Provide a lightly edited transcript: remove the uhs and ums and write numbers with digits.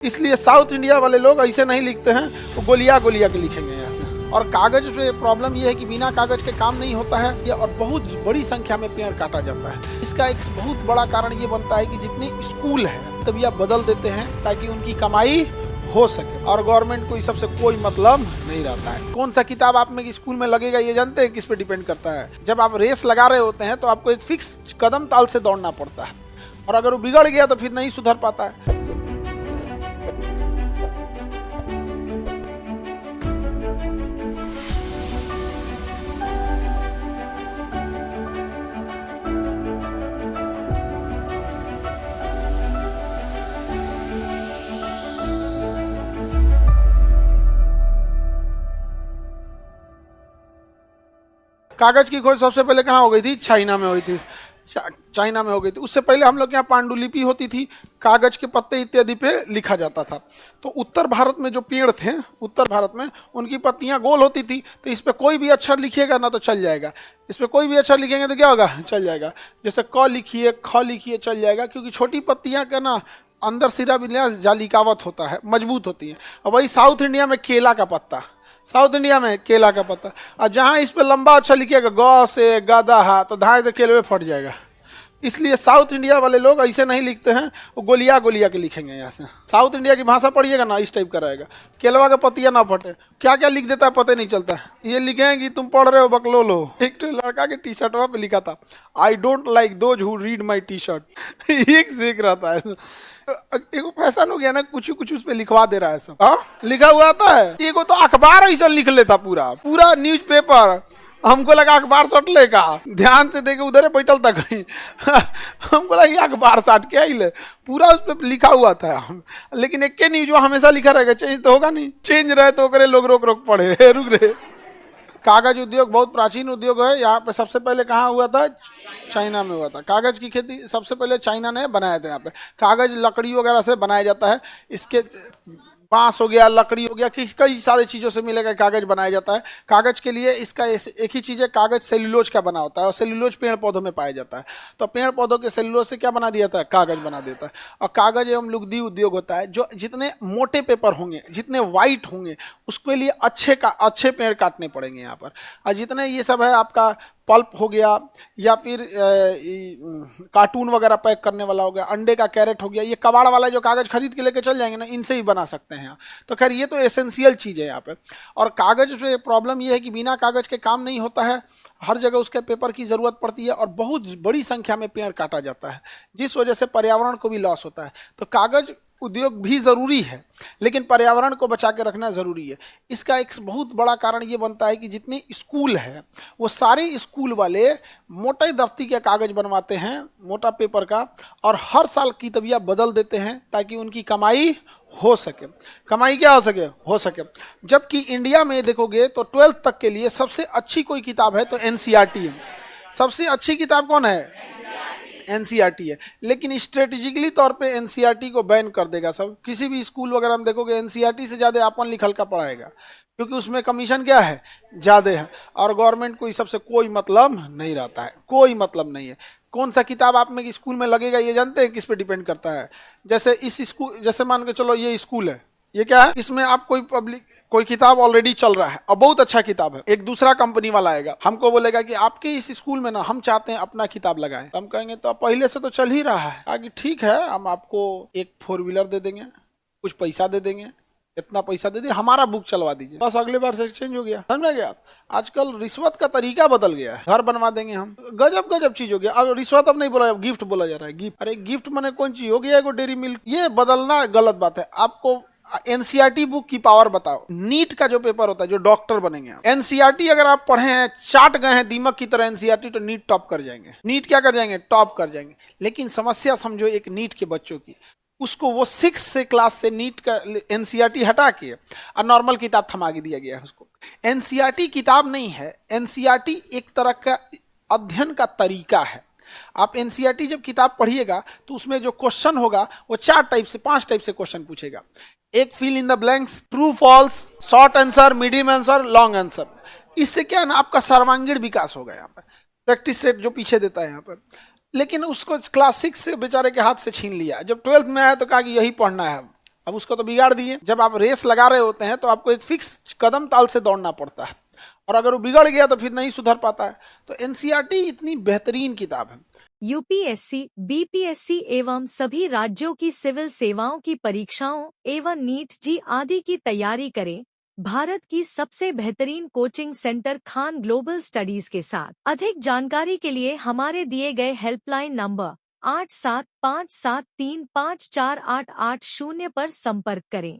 इसलिए south India वाले लोग ऐसे नहीं लिखते हैं, वो गोलिया गोलिया के लिखेंगे यहाँ से। और कागज पे प्रॉब्लम ये है कि बिना कागज के काम नहीं होता है ये, और बहुत बड़ी संख्या में पेड़ काटा जाता है। इसका एक बहुत बड़ा कारण ये बनता है कि जितने स्कूल है तभी आप बदल देते हैं ताकि उनकी कमाई हो सके, और गवर्नमेंट को इस सबसे कोई मतलब नहीं रहता है। कौन सा किताब आप में स्कूल में लगेगा ये जानते हैं किस पे डिपेंड करता है? जब आप रेस लगा रहे होते हैं तो आपको एक फिक्स कदम ताल से दौड़ना पड़ता है, और अगर वो बिगड़ गया तो फिर नहीं सुधर पाता है। कागज की खोज सबसे पहले कहाँ हो गई थी? चाइना में हुई थी। चाइना में हो गई थी। उससे पहले हम लोग यहाँ पांडुलिपि होती थी, कागज के पत्ते इत्यादि पे लिखा जाता था। तो उत्तर भारत में जो पेड़ थे, उत्तर भारत में उनकी पत्तियां गोल होती थी, तो इस पे कोई भी अक्षर लिखिएगा ना तो चल जाएगा। इस पे कोई भी अक्षर लिखेंगे तो क्या होगा? चल जाएगा। जैसे क लिखिए, ख लिखिए, चल जाएगा, क्योंकि छोटी पत्तियां का ना अंदर सिरा विन्यास जालिकावत होता है, मजबूत होती है। और वही साउथ इंडिया में केला का पत्ता, साउथ इंडिया में केला का पत्ता, और जहाँ इस पे लंबा अच्छा लिखिएगा ग से गधा तो धाए तो केलवे फट जाएगा। इसलिए साउथ इंडिया वाले लोग ऐसे नहीं लिखते हैं, वो गोलिया गोलिया के लिखेंगे यहाँ से। साउथ इंडिया की भाषा पढ़िएगा ना, इस टाइप का रहेगा, केलवा के पत्तियां ना फटे। क्या क्या लिख देता है पता नहीं चलता है। ये लिखेंगे कि तुम पढ़ रहे हो बकलोलो। एक तो लड़का के टी शर्ट पे लिखा था, I don't like those who read my T shirt. एक सीख रहता है, एक फैशन हो गया ना, कुछ कुछ उस पर लिखवा दे रहा है सब। हाँ लिखा हुआ आता है। एक तो अखबार ऐसा लिख लेता, पूरा पूरा न्यूज पेपर। हमको लगा अखबार सट लेगा, ध्यान से देखे उधर बैठल था कहीं। हमको लगा ये अखबार साट के आई ले, पूरा उस पर लिखा हुआ था। लेकिन एक के न्यूज हमेशा लिखा रहेगा, चेंज तो होगा नहीं। चेंज रहे तो करे लोग रोक रोक पड़े रुक रहे। कागज उद्योग बहुत प्राचीन उद्योग है। यहाँ पे सबसे पहले कहाँ हुआ था? चाइना में हुआ था। कागज की खेती सबसे पहले चाइना ने बनाया था। यहाँ पे कागज लकड़ी वगैरह से बनाया जाता है। इसके बांस हो गया, लकड़ी हो गया, कई सारी चीज़ों से मिलेगा कागज बनाया जाता है। कागज के लिए इसका एक ही चीज़ है, कागज सेल्यूलोज का बना होता है, और सेल्यूलोज पेड़ पौधों में पाया जाता है। तो पेड़ पौधों के सेल्यूलोज से क्या बना दिया जाता है? कागज बना देता है। और कागज एवं लुगदी उद्योग होता है, जो जितने मोटे पेपर होंगे, जितने वाइट होंगे, उसके लिए अच्छे पेड़ काटने पड़ेंगे यहाँ पर। और जितने ये सब है आपका पल्प हो गया, या फिर कार्टून वगैरह पैक करने वाला हो गया, अंडे का कैरेट हो गया, ये कबाड़ वाला जो कागज खरीद के लेके चल जाएंगे ना, इनसे ही बना सकते हैं यहाँ। तो खैर ये तो एसेंशियल चीज़ है यहाँ पे। और कागज पे प्रॉब्लम ये है कि बिना कागज के काम नहीं होता है, हर जगह उसके पेपर की ज़रूरत पड़ती है, और बहुत बड़ी संख्या में पेड़ काटा जाता है, जिस वजह से पर्यावरण को भी लॉस होता है। तो कागज उद्योग भी ज़रूरी है, लेकिन पर्यावरण को बचा के रखना ज़रूरी है। इसका एक बहुत बड़ा कारण ये बनता है कि जितने स्कूल हैं वो सारे स्कूल वाले मोटे दफ्ती के कागज़ बनवाते हैं, मोटा पेपर का, और हर साल की तबिया बदल देते हैं ताकि उनकी कमाई हो सके। कमाई क्या हो सके। जबकि इंडिया में देखोगे तो 12th तक के लिए सबसे अच्छी कोई किताब है तो एनसीईआरटी है। सबसे अच्छी किताब कौन है? एनसीईआरटी है। लेकिन स्ट्रेटेजिकली तौर पे एनसीईआरटी को बैन कर देगा सब। किसी भी स्कूल वगैरह में देखोगे एनसीईआरटी से ज़्यादा अपन लिखल का पढ़ाएगा, क्योंकि उसमें कमीशन क्या है? ज़्यादा है, और गवर्नमेंट को इस सबसे कोई मतलब नहीं रहता है, कोई मतलब नहीं है। कौन सा किताब आप में स्कूल में लगेगा ये जानते हैं किस पे डिपेंड करता है? जैसे इस स्कूल, जैसे मान के चलो ये स्कूल है, ये क्या है? इसमें आप कोई किताब ऑलरेडी चल रहा है और बहुत अच्छा किताब है, एक दूसरा कंपनी वाला आएगा, हमको बोलेगा कि आपके इस स्कूल में ना हम चाहते हैं अपना किताब लगाएं। तो हम कहेंगे तो पहले से तो चल ही रहा है। आगे ठीक है, हम आपको एक 4 व्हीलर दे देंगे, कुछ पैसा दे देंगे, इतना पैसा दे दिए, हमारा बुक चलवा दीजिए, बस अगले बार से एक्सचेंज हो गया। समझ गया? आजकल रिश्वत का तरीका बदल गया है। घर बनवा देंगे हम, गजब गजब चीज हो गया। अब रिश्वत अब नहीं बोला, गिफ्ट बोला जा रहा है। गिफ्ट, अरे गिफ्ट माने कौन चीज हो गया? एगो डेयरी मिल्क। ये बदलना गलत बात है। आपको एनसीईआरटी बुक की पावर बताओ। नीट का जो पेपर होता है, जो डॉक्टर बनेंगे आप, एनसीईआरटी अगर आप पढ़े हैं, चाट गए हैं दीमक की तरह एनसीईआरटी, तो नीट टॉप कर जाएंगे। नीट क्या कर जाएंगे? टॉप कर जाएंगे। लेकिन समस्या समझो एक नीट के बच्चों की, उसको वो 6 से क्लास से नीट का एनसीईआरटी हटा के और नॉर्मल किताब थमा के दिया गया है उसको। एनसीईआरटी किताब नहीं है, एनसीईआरटी एक तरह का अध्ययन का तरीका है। आप एनसीईआरटी जब किताब पढ़िएगा तो उसमें जो क्वेश्चन होगा वो 4 टाइप से 5 टाइप से क्वेश्चन पूछेगा। एक fill in the blanks, true false, short answer, medium answer, long answer. इससे क्या है ना, आपका सर्वांगीण विकास होगा। यहाँ पर प्रैक्टिस सेट जो पीछे देता है यहाँ पर, लेकिन उसको क्लास 6 से बेचारे के हाथ से छीन लिया। जब 12th में आया तो कहा कि यही पढ़ना है, अब उसको तो बिगाड़ दिए। जब आप रेस लगा रहे होते हैं तो आपको एक फिक्स कदम ताल से दौड़ना पड़ता है, और अगर वो बिगड़ गया तो फिर नहीं सुधर पाता है। तो एनसीईआरटी इतनी बेहतरीन किताब है। यूपीएससी, बीपीएससी एवं सभी राज्यों की सिविल सेवाओं की परीक्षाओं एवं नीट जी आदि की तैयारी करें भारत की सबसे बेहतरीन coaching centre Khan global studies के साथ। अधिक जानकारी के लिए हमारे दिए गए हेल्पलाइन नंबर 8757354880 पर संपर्क करें।